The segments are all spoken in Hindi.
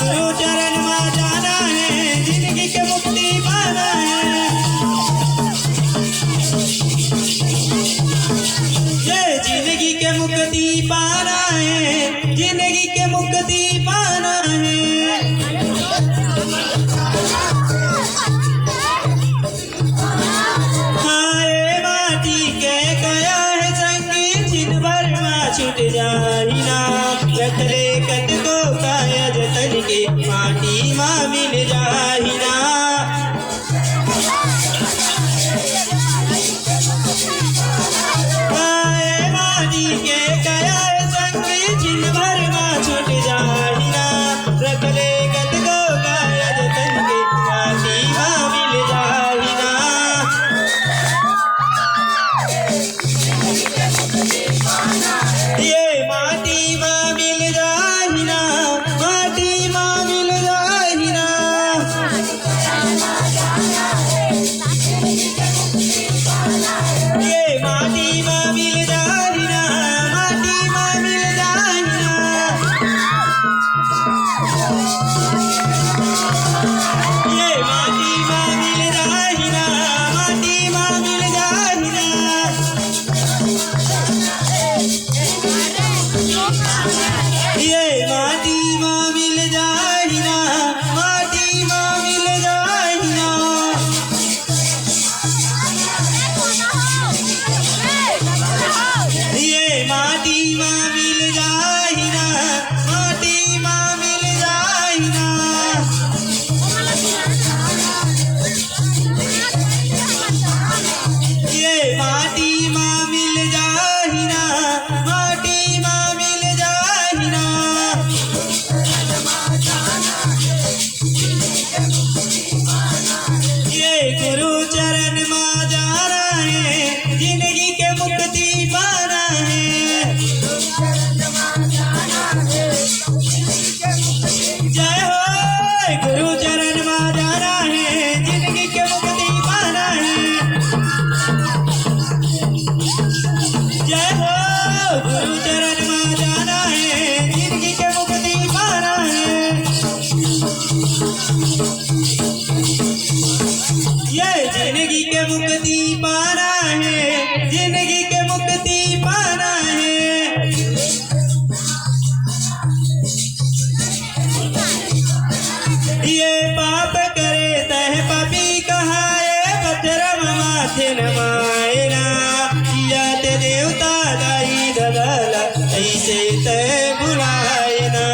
गुरु चरण में जाना है, जिंदगी के मुक्ति पाना है। ये जिंदगी के मुक्ति पाना है, जिंदगी के मुक्ति पाना है। छूट जाही ना रख ले कत को काया जतन के माटी माँ मिल जाही ना। आए माटी के कया संग जिन भर माँ छूट जाही ना रख ले कत को काया जतन के माटी माँ मिल जाही ना। ये माटी माँ मिल जाही ना, माटी माँ मिल जाही ना। ये माटी माँ मिल जाही ना, माटी माँ मिल जाही ना। ये माटी माँ मिल जाही ना, माटी माँ मिल जाही ना। ये माटी माँ मिल जाही ना, माटी माँ मिल जाही ना। ये माटी माँ मिल जाही ना, माटी माँ मिल जाही ना। ये माटी माँ मिल जाही ना, माटी माँ मिल जाही ना। ये गुरु चरण में जाना है, जिंदगी के मुक्ति पाना है। जय हो गुरु चरण में जाना है, जिंदगी के मुक्ति पाना है। जय हो गुरु चरण में जाना है, जिंदगी के मुक्ति पाना है। ये जिंदगी के मुक्ति पाना है, जिंदगी के मुक्ति पाना है। ये पाप करे तह पापी कहाए, पत्थर माथे नमाए ना। या ते देवता दाई दलाला ऐसे तय बुलाए ना।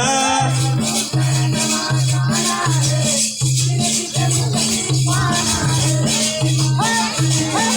Hey!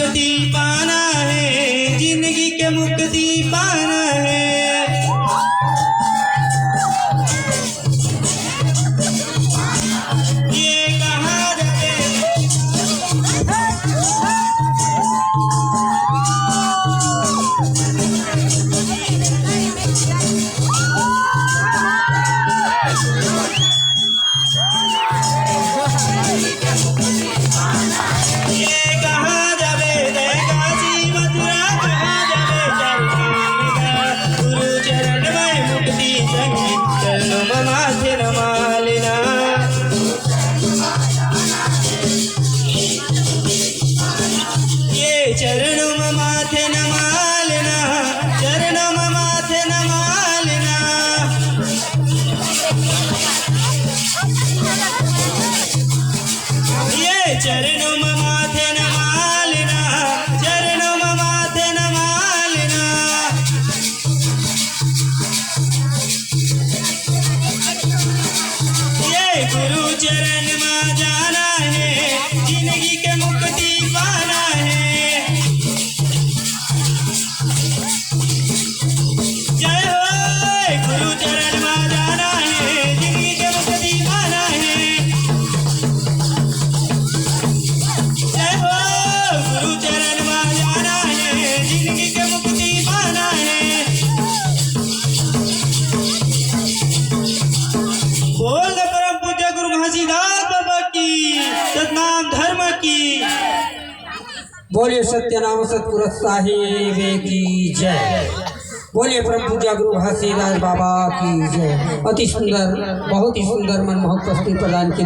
मुक्ति पाना है, जिंदगी के मुक्ति पाना है। ये कहाँ जावे माथे न मालना। ये चरणों में माथे न मालना, चरणों में माथे न मालना। ये चरणों में माथे न मालना, चरणों में माथे न मालना। गुरु चरण में जाना है, जिंदगी के मुक्ति पाना है। जय हो गुरु चरण में जाना है, जिंदगी के मुक्ति पाना है। जय हो गुरु चरण में जाना है, जिंदगी के मुक्ति पाना है। बोल घासीदास बाबा की, सतनाम धर्म की। बोलिए सत्यनाम सतपुरुष साहिब की जय। बोलिए परम पूज्य गुरु घासीदास बाबा की जय। अति सुंदर, बहुत ही सुंदर मनमोहक प्रस्तुति प्रदान की।